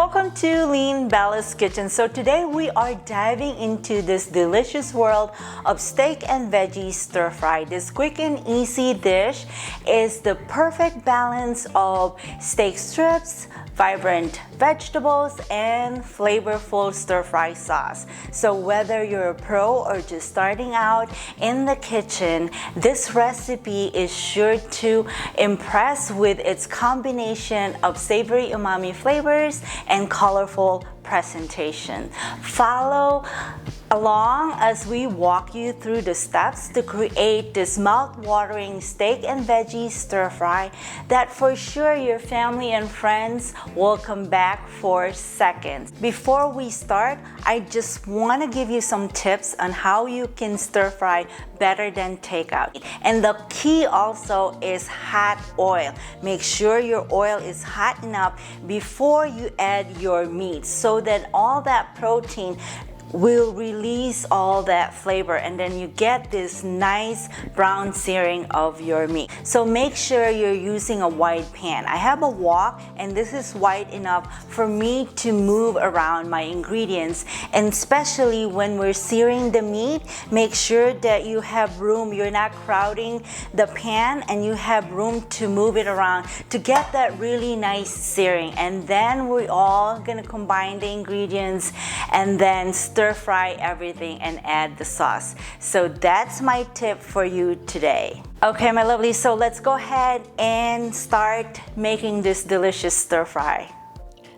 welcome to Lean Bella's Kitchen. So today we are diving into this delicious world of steak and veggie stir fry. This quick and easy dish is the perfect balance of steak strips, vibrant vegetables, and flavorful stir-fry sauce. So whether you're a pro or just starting out in the kitchen, this recipe is sure to impress with its combination of savory umami flavors and colorful presentation. Follow along as we walk you through the steps to create this mouth-watering steak and veggie stir-fry that for sure your family and friends will come back for seconds. Before we start, I just want to give you some tips on how you can stir-fry better than takeout. And the key also is hot oil. Make sure your oil is hot enough before you add your meat so that all that protein will release all that flavor, and then you get this nice brown searing of your meat. So make sure you're using a wide pan. I have a wok and this is wide enough for me to move around my ingredients, and especially when we're searing the meat, make sure that you have room, you're not crowding the pan, and you have room to move it around to get that really nice searing. And then we're all gonna combine the ingredients and then stir fry everything and add the sauce. So that's my tip for you today. Okay, my lovelies, so let's go ahead and start making this delicious stir fry.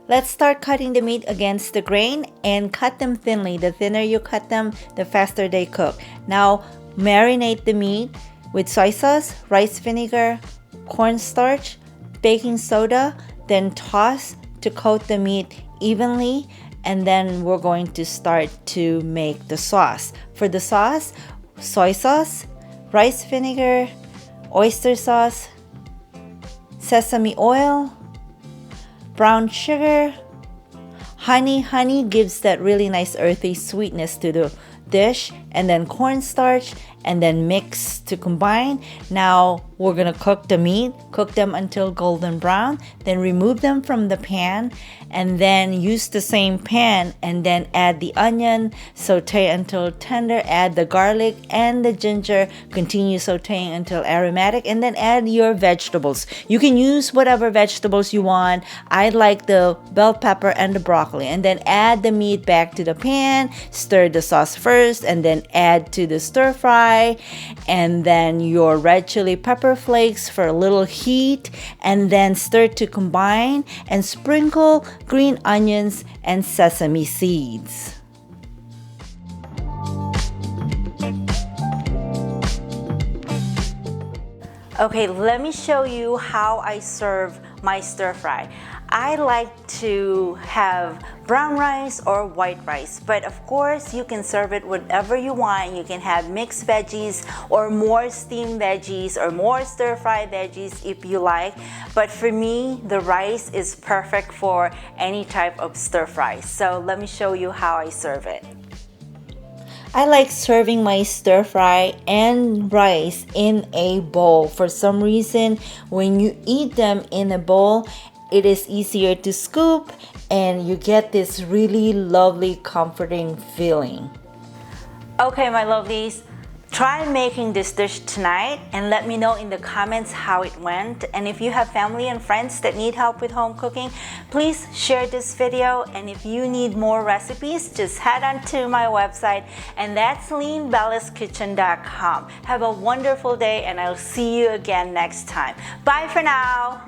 Let's start cutting the meat against the grain and cut them thinly. The thinner you cut them, the faster they cook. Now marinate the meat with soy sauce, rice vinegar, cornstarch, baking soda, then toss to coat the meat evenly. And then we're going to start to make the sauce. For the sauce, soy sauce, rice vinegar, oyster sauce, sesame oil, brown sugar, honey. Honey gives that really nice earthy sweetness to the dish, and then cornstarch, and then mix to combine. Now we're gonna cook the meat, cook them until golden brown, then remove them from the pan, and then use the same pan and then add the onion, saute until tender, add the garlic and the ginger, continue sauteing until aromatic, and then add your vegetables. You can use whatever vegetables you want. I like the bell pepper and the broccoli, and then add the meat back to the pan, stir the sauce first, and then add to the stir fry, and then your red chili pepper flakes for a little heat, and then stir to combine, and sprinkle green onions and sesame seeds. Okay, let me show you how I serve my stir fry. I like to have brown rice or white rice, but of course you can serve it whatever you want. You can have mixed veggies or more steamed veggies or more stir-fry veggies if you like, but for me the rice is perfect for any type of stir-fry. So let me show you how I serve it. I like serving my stir fry and rice in a bowl. For some reason, when you eat them in a bowl, it is easier to scoop and you get this really lovely, comforting feeling. Okay, my lovelies, try making this dish tonight and let me know in the comments how it went. And if you have family and friends that need help with home cooking, please share this video. And if you need more recipes, just head on to my website, and that's leanbellaskitchen.com. Have a wonderful day, and I'll see you again next time. Bye for now.